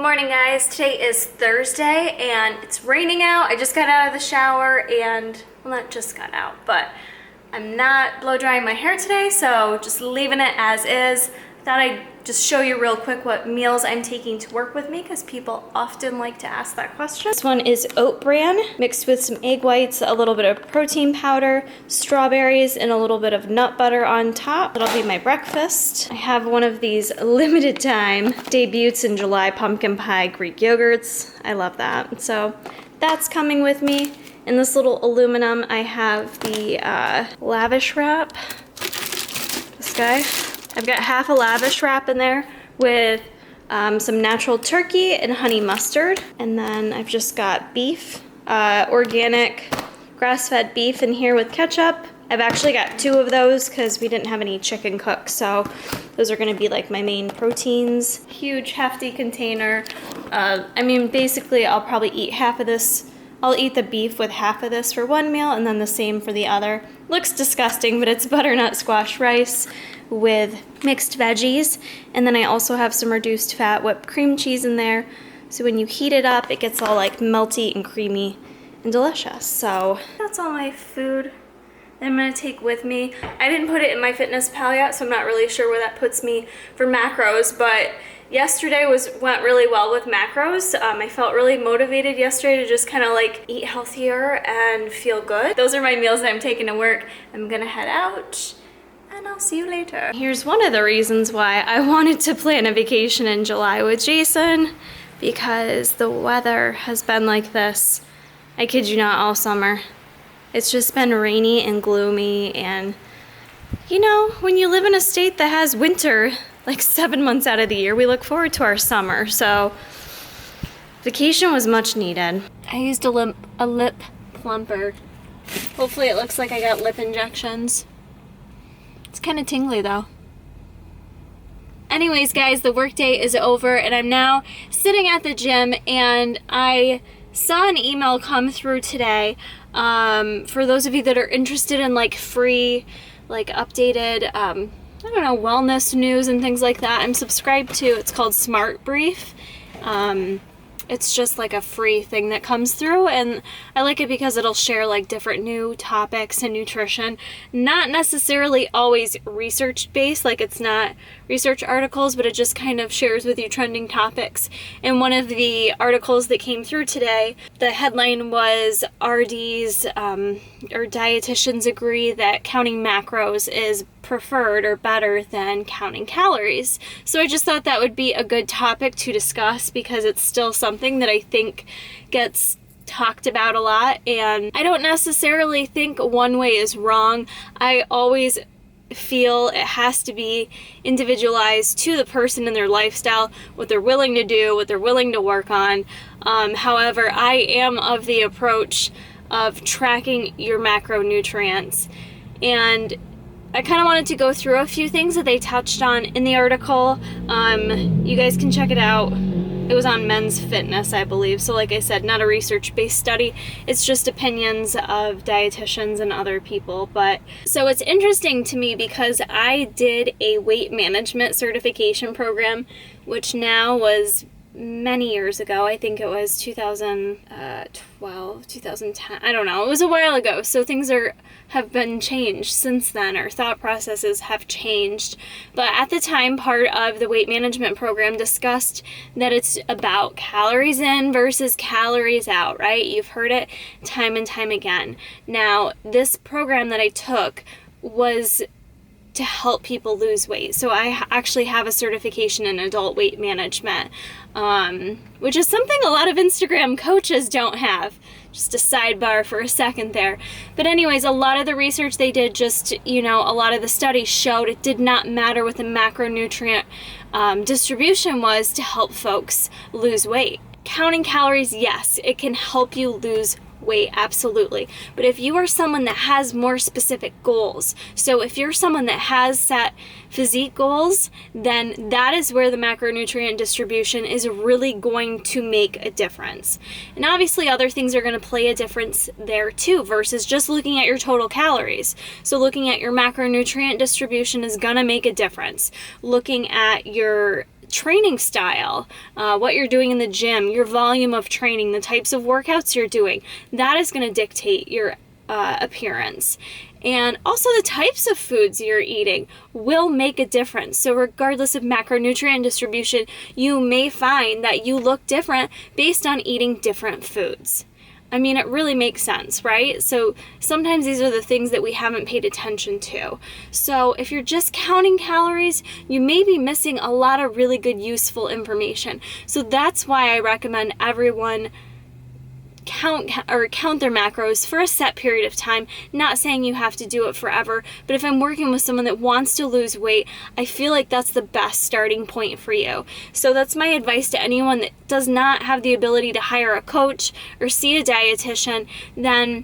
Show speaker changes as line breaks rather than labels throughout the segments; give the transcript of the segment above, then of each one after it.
morning, guys. Today is Thursday and it's raining out. I just got out of the shower and, well, not just got out, but I'm not blow drying my hair today, so just leaving it as is. Thought I'd just show you real quick what meals I'm taking to work with me because people often like to ask that question. This one is oat bran mixed with some egg whites, a little bit of protein powder, strawberries, and a little bit of nut butter on top. That'll be my breakfast. I have one of these limited time debuts in July pumpkin pie Greek yogurts. I love that. So that's coming with me. In this little aluminum, I have the lavish wrap. This guy. I've got half a lavish wrap in there with some natural turkey and honey mustard. And then I've just got beef, organic grass-fed beef in here with ketchup. I've actually got 2 of those because we didn't have any chicken cooked. So those are gonna be like my main proteins. Huge, hefty container. I mean, basically I'll probably eat half of this. I'll eat the beef with half of this for one meal and then the same for the other. Looks disgusting, but it's butternut squash rice with mixed veggies. And then I also have some reduced fat whipped cream cheese in there. So when you heat it up, it gets all like melty and creamy and delicious. So that's all my food that I'm gonna take with me. I didn't put it in MyFitnessPal yet, so I'm not really sure where that puts me for macros, but yesterday went really well with macros. I felt really motivated yesterday to just kind of like eat healthier and feel good. Those are my meals that I'm taking to work. I'm gonna head out and I'll see you later. Here's one of the reasons why I wanted to plan a vacation in July with Jason, because the weather has been like this, I kid you not, all summer. It's just been rainy and gloomy, and you know, when you live in a state that has winter like 7 months out of the year, we look forward to our summer, so vacation was much needed. I used a lip plumper. Hopefully it looks like I got lip injections. It's kind of tingly though. Anyways, guys, the workday is over and I'm now sitting at the gym, and I saw an email come through today for those of you that are interested in like free, like updated, I don't know, wellness news and things like that. I'm subscribed to, it's called Smart Brief. It's just like a free thing that comes through, and I like it because it'll share like different new topics and nutrition. Not necessarily always research based, like it's not research articles, but it just kind of shares with you trending topics. And one of the articles that came through today, the headline was RDs or dietitians agree that counting macros is preferred or better than counting calories. So I just thought that would be a good topic to discuss because it's still something that I think gets talked about a lot, and I don't necessarily think one way is wrong. I always feel it has to be individualized to the person and their lifestyle, what they're willing to do, what they're willing to work on. However, I am of the approach of tracking your macronutrients, and I kind of wanted to go through a few things that they touched on in the article. You guys can check it out. It was on Men's Fitness, I believe. So like I said, not a research-based study. It's just opinions of dietitians and other people. But so it's interesting to me because I did a weight management certification program, which now was many years ago. I think it was 2012, 2010. I don't know. It was a while ago. So things have been changed since then. Our thought processes have changed. But at the time, part of the weight management program discussed that it's about calories in versus calories out, right? You've heard it time and time again. Now, this program that I took was to help people lose weight. So I actually have a certification in adult weight management, which is something a lot of Instagram coaches don't have. Just a sidebar for a second there. But anyways, a lot of the research they did, just, you know, a lot of the studies showed it did not matter what the macronutrient distribution was to help folks lose weight. Counting calories, yes, it can help you lose weight, absolutely. But if you are someone that has more specific goals, so if you're someone that has set physique goals, then that is where the macronutrient distribution is really going to make a difference. And obviously other things are going to play a difference there too, versus just looking at your total calories. So looking at your macronutrient distribution is going to make a difference. Looking at your training style, what you're doing in the gym, your volume of training, the types of workouts you're doing, that is going to dictate your appearance. And also the types of foods you're eating will make a difference. So regardless of macronutrient distribution, you may find that you look different based on eating different foods. I mean, it really makes sense, right? So sometimes these are the things that we haven't paid attention to. So if you're just counting calories, you may be missing a lot of really good, useful information. So that's why I recommend everyone count their macros for a set period of time. Not saying you have to do it forever, but if I'm working with someone that wants to lose weight, I feel like that's the best starting point for you. So that's my advice to anyone that does not have the ability to hire a coach or see a dietitian. Then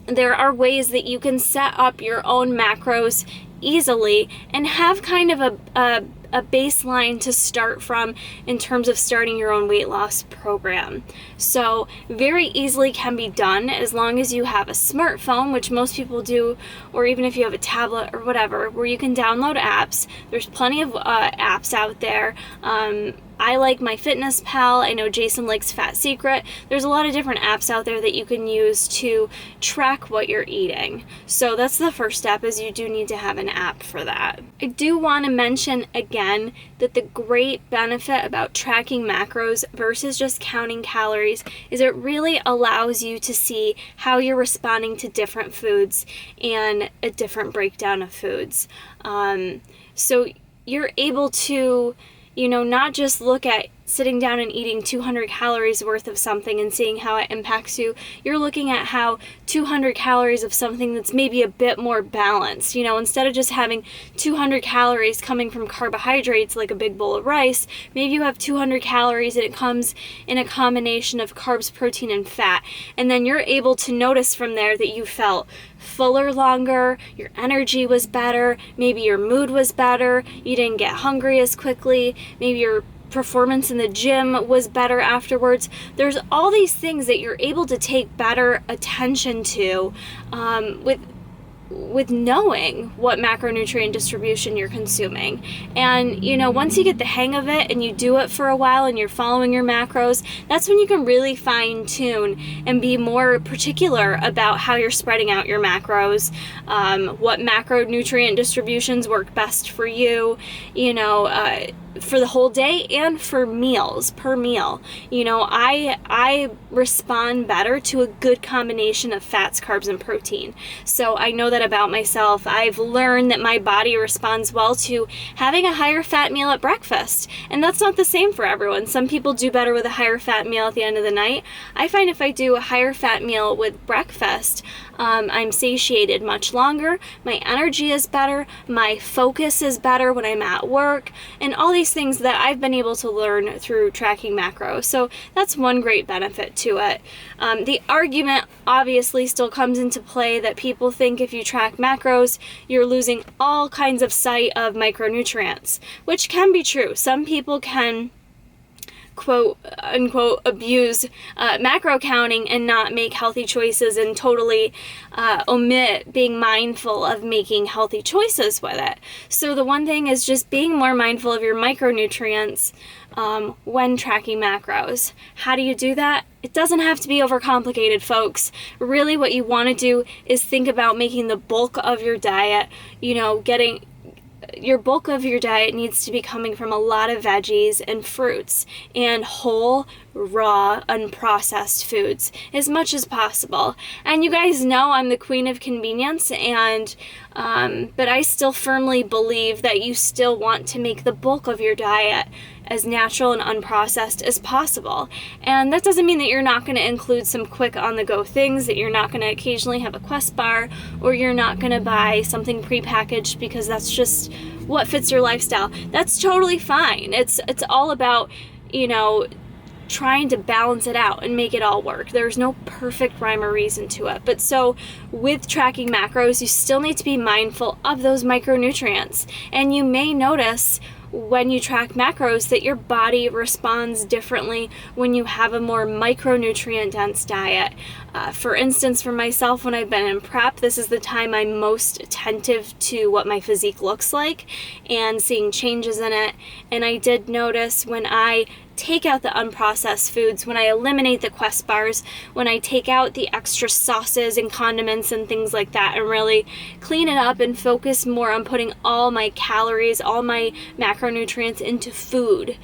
there are ways that you can set up your own macros easily and have kind of a baseline to start from in terms of starting your own weight loss program. So very easily can be done as long as you have a smartphone, which most people do, or even if you have a tablet or whatever, where you can download apps. There's plenty of apps out there. I like MyFitnessPal. I know Jason likes Fat Secret. There's a lot of different apps out there that you can use to track what you're eating. So that's the first step, is you do need to have an app for that. I do want to mention again that the great benefit about tracking macros versus just counting calories is it really allows you to see how you're responding to different foods and a different breakdown of foods. So you're able to not just look at sitting down and eating 200 calories worth of something and seeing how it impacts you. You're looking at how 200 calories of something that's maybe a bit more balanced. Instead of just having 200 calories coming from carbohydrates like a big bowl of rice, maybe you have 200 calories and it comes in a combination of carbs, protein, and fat. And then you're able to notice from there that you felt fuller longer, your energy was better, maybe your mood was better, you didn't get hungry as quickly, maybe your performance in the gym was better afterwards. There's all these things that you're able to take better attention to with knowing what macronutrient distribution you're consuming. And once you get the hang of it and you do it for a while and you're following your macros, that's when you can really fine tune and be more particular about how you're spreading out your macros, what macronutrient distributions work best for you, for the whole day and for meals, per meal. I respond better to a good combination of fats, carbs, and protein. So I know that about myself. I've learned that my body responds well to having a higher fat meal at breakfast. And that's not the same for everyone. Some people do better with a higher fat meal at the end of the night. I find if I do a higher fat meal with breakfast, I'm satiated much longer, my energy is better, my focus is better when I'm at work, and all these things that I've been able to learn through tracking macros. So that's one great benefit to it. The argument obviously still comes into play that people think if you track macros, you're losing all kinds of sight of micronutrients, which can be true. Some people can quote unquote abuse macro counting and not make healthy choices and totally omit being mindful of making healthy choices with it. So the one thing is just being more mindful of your micronutrients when tracking macros. How do you do that? It doesn't have to be overcomplicated, folks. Really what you want to do is think about making the bulk of your diet, your bulk of your diet needs to be coming from a lot of veggies and fruits and whole, raw, unprocessed foods as much as possible. And you guys know I'm the queen of convenience, and but I still firmly believe that you still want to make the bulk of your diet as natural and unprocessed as possible. And that doesn't mean that you're not going to include some quick on-the-go things, that you're not going to occasionally have a Quest bar, or you're not going to buy something prepackaged because that's just what fits your lifestyle. That's totally fine. It's all about, trying to balance it out and make it all work. There's no perfect rhyme or reason to it. But so with tracking macros, you still need to be mindful of those micronutrients. And you may notice when you track macros that your body responds differently when you have a more micronutrient dense diet. For instance, for myself, when I've been in prep, this is the time I'm most attentive to what my physique looks like and seeing changes in it. And I did notice when I take out the unprocessed foods, when I eliminate the Quest bars, when I take out the extra sauces and condiments and things like that, and really clean it up and focus more on putting all my calories, all my macronutrients into food,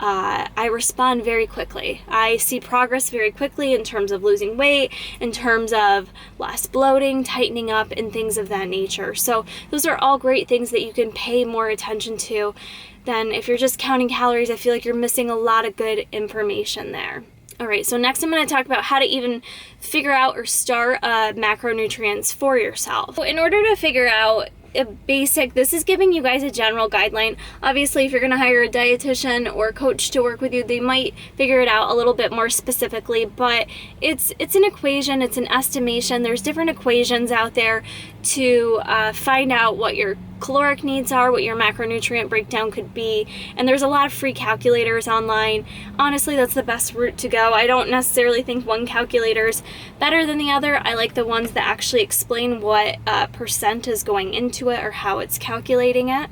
I respond very quickly. I see progress very quickly in terms of losing weight, in terms of less bloating, tightening up, and things of that nature. So those are all great things that you can pay more attention to than if you're just counting calories. I feel like you're missing a lot of good information there. All right, so next I'm going to talk about how to even figure out or start macronutrients for yourself. So in order to figure out this is giving you guys a general guideline. Obviously, if you're going to hire a dietitian or coach to work with you, they might figure it out a little bit more specifically, but it's an equation, it's an estimation. There's different equations out there to find out what your caloric needs are, what your macronutrient breakdown could be, and there's a lot of free calculators online. Honestly, that's the best route to go. I don't necessarily think one calculator is better than the other. I like the ones that actually explain what percent is going into it or how it's calculating it.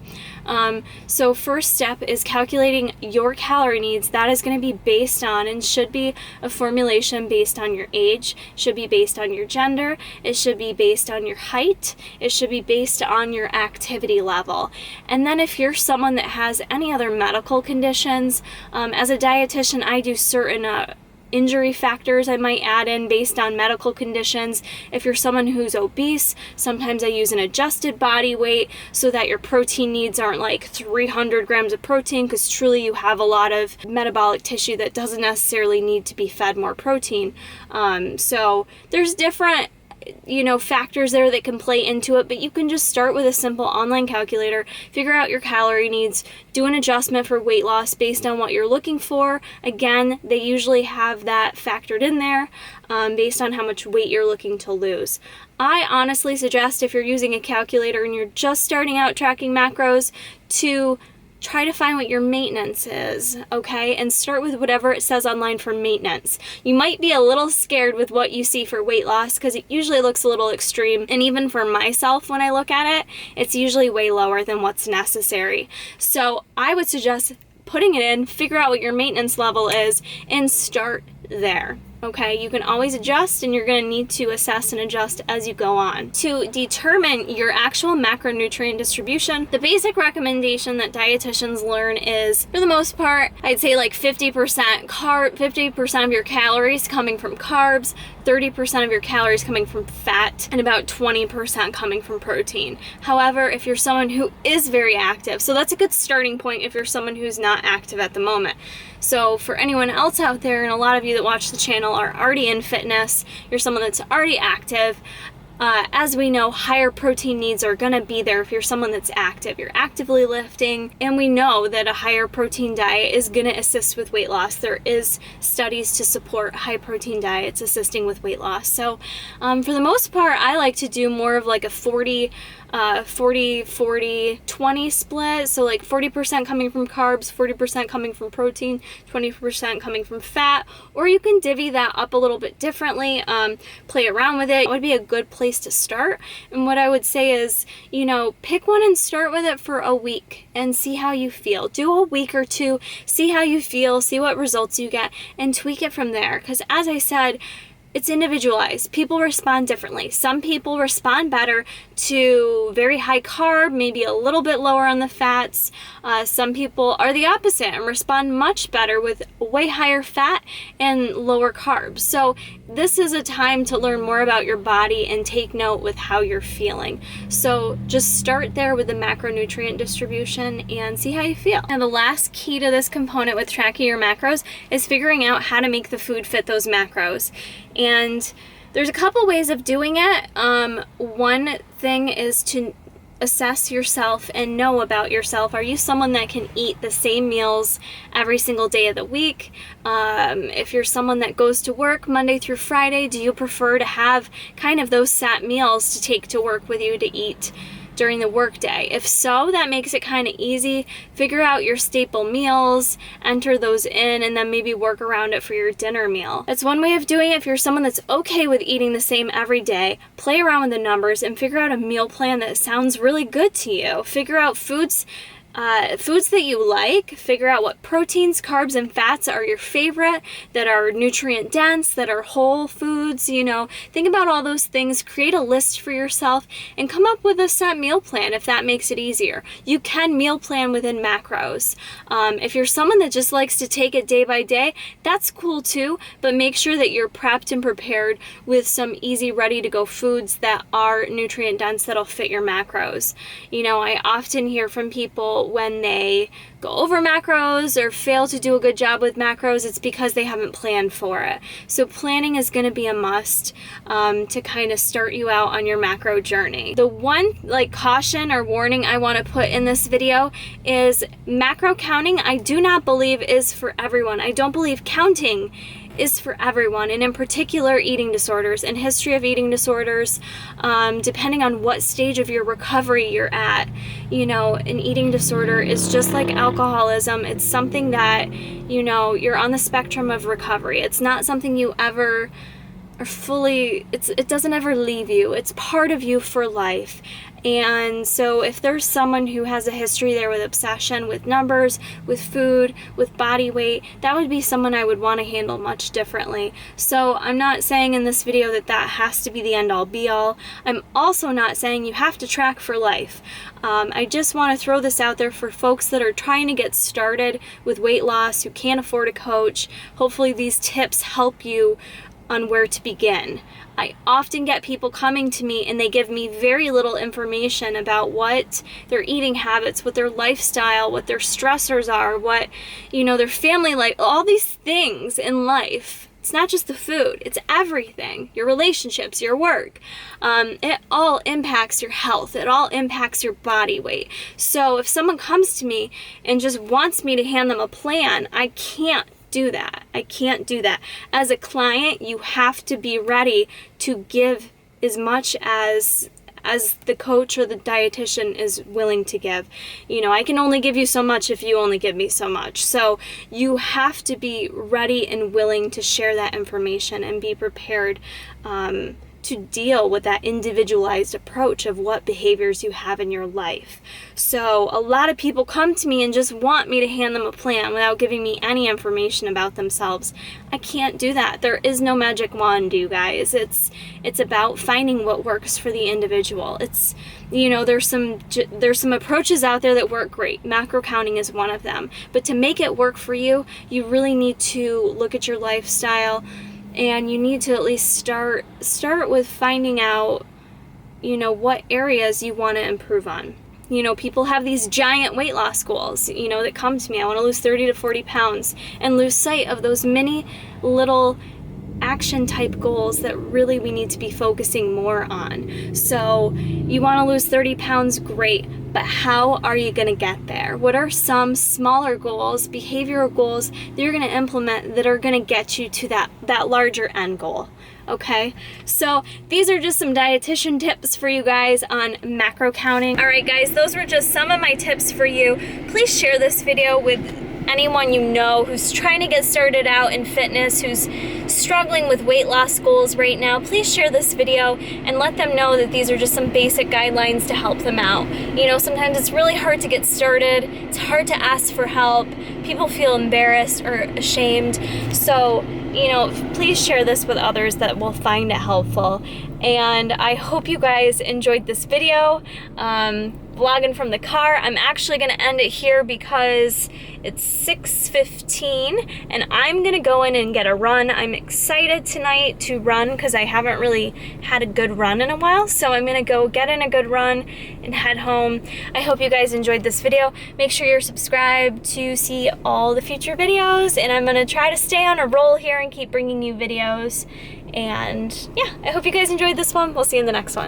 So first step is calculating your calorie needs. That is going to be based on, and should be a formulation based on your age, should be based on your gender, it should be based on your height, it should be based on your activity level. And then if you're someone that has any other medical conditions, as a dietitian, I do certain injury factors I might add in based on medical conditions. If you're someone who's obese, sometimes I use an adjusted body weight so that your protein needs aren't like 300 grams of protein, because truly you have a lot of metabolic tissue that doesn't necessarily need to be fed more protein. So there's different factors there that can play into it, but you can just start with a simple online calculator, figure out your calorie needs, do an adjustment for weight loss based on what you're looking for. Again, they usually have that factored in there based on how much weight you're looking to lose. I honestly suggest, if you're using a calculator and you're just starting out tracking macros, to try to find what your maintenance is, okay? And start with whatever it says online for maintenance. You might be a little scared with what you see for weight loss because it usually looks a little extreme. And even for myself, when I look at it, it's usually way lower than what's necessary. So I would suggest putting it in, figure out what your maintenance level is, and start there. Okay, you can always adjust, and you're going to need to assess and adjust as you go on. To determine your actual macronutrient distribution, the basic recommendation that dietitians learn is, for the most part, I'd say like 50% carb, 50% of your calories coming from carbs, 30% of your calories coming from fat, and about 20% coming from protein. However, if you're someone who is very active, so that's a good starting point if you're someone who's not active at the moment. So for anyone else out there, and a lot of you that watch the channel are already in fitness, you're someone that's already active, as we know, higher protein needs are going to be there if you're someone that's active. You're actively lifting, and we know that a higher protein diet is going to assist with weight loss. There is studies to support high protein diets assisting with weight loss. So for the most part, I like to do more of like a 40, 20 split. So like 40% coming from carbs, 40% coming from protein, 20% coming from fat. Or you can divvy that up a little bit differently, play around with it. It would be a good place to start. And what I would say is, pick one and start with it for a week and see how you feel. Do a week or two, see how you feel, see what results you get, and tweak it from there. Because as I said, it's individualized. People respond differently. Some people respond better to very high carb, maybe a little bit lower on the fats. Some people are the opposite and respond much better with way higher fat and lower carbs. So this is a time to learn more about your body and take note with how you're feeling. So just start there with the macronutrient distribution and see how you feel. Now, the last key to this component with tracking your macros is figuring out how to make the food fit those macros. And there's a couple ways of doing it. One thing is to assess yourself and know about yourself. Are you someone that can eat the same meals every single day of the week? If you're someone that goes to work Monday through Friday, do you prefer to have kind of those set meals to take to work with you to eat during the workday? If so, that makes it kind of easy. Figure out your staple meals, enter those in, and then maybe work around it for your dinner meal. That's one way of doing it. If you're someone that's okay with eating the same every day, play around with the numbers and figure out a meal plan that sounds really good to you. Figure out foods that you like. Figure out what proteins, carbs, and fats are your favorite, that are nutrient dense, that are whole foods. You know, think about all those things, create a list for yourself, and come up with a set meal plan if that makes it easier. You can meal plan within macros. If you're someone that just likes to take it day by day, that's cool too, but make sure that you're prepped and prepared with some easy, ready to go foods that are nutrient dense that'll fit your macros. You know, I often hear from people when they go over macros or fail to do a good job with macros, it's because they haven't planned for it. So planning is going to be a must to kind of start you out on your macro journey. The one caution or warning I want to put in this video is macro counting, I do not believe is for everyone. I don't believe counting is for everyone, and in particular eating disorders and history of eating disorders, depending on what stage of your recovery you're at. You know, an eating disorder is just like alcoholism. It's something that, you know, you're on the spectrum of recovery. It's not something you ever are fully, it doesn't ever leave you. It's part of you for life. And so if there's someone who has a history there with obsession, with numbers, with food, with body weight, that would be someone I would want to handle much differently. So I'm not saying in this video that that has to be the end all be all. I'm also not saying you have to track for life. I just want to throw this out there for folks that are trying to get started with weight loss, who can't afford a coach. Hopefully these tips help you on where to begin. I often get people coming to me and they give me very little information about what their eating habits, what their lifestyle, what their stressors are, what, you know, their family life, all these things in life. It's not just the food, it's everything. Your relationships, your work. It all impacts your health. It all impacts your body weight. So if someone comes to me and just wants me to hand them a plan, I can't do that. I can't do that. As a client, you have to be ready to give as much as the coach or the dietitian is willing to give. You know, I can only give you so much if you only give me so much. So you have to be ready and willing to share that information and be prepared to deal with that individualized approach of what behaviors you have in your life. So a lot of people come to me and just want me to hand them a plan without giving me any information about themselves. I can't do that. There is no magic wand, you guys. It's about finding what works for the individual. It's, you know, there's some approaches out there that work great. Macro counting is one of them. But to make it work for you, you really need to look at your lifestyle. And you need to at least start with finding out, you know, what areas you want to improve on. You know, people have these giant weight loss goals, you know, that come to me. I want to lose 30 to 40 pounds and lose sight of those mini little action type goals that really we need to be focusing more on. So you want to lose 30 pounds, great, but how are you going to get there? What are some smaller goals, behavioral goals that you're going to implement that are going to get you to that larger end goal? Okay, so these are just some dietitian tips for you guys on macro counting. All right, guys, those were just some of my tips for you. Please share this video with anyone you know who's trying to get started out in fitness, who's struggling with weight loss goals right now. Please share this video and let them know that these are just some basic guidelines to help them out. You know, sometimes it's really hard to get started. It's hard to ask for help. People feel embarrassed or ashamed. So, you know, please share this with others that will find it helpful. And I hope you guys enjoyed this video. Vlogging from the car. I'm actually going to end it here because it's 6:15 and I'm going to go in and get a run. I'm excited tonight to run because I haven't really had a good run in a while. So I'm going to go get in a good run and head home. I hope you guys enjoyed this video. Make sure you're subscribed to see all the future videos, and I'm going to try to stay on a roll here and keep bringing you videos. And yeah, I hope you guys enjoyed this one. We'll see you in the next one.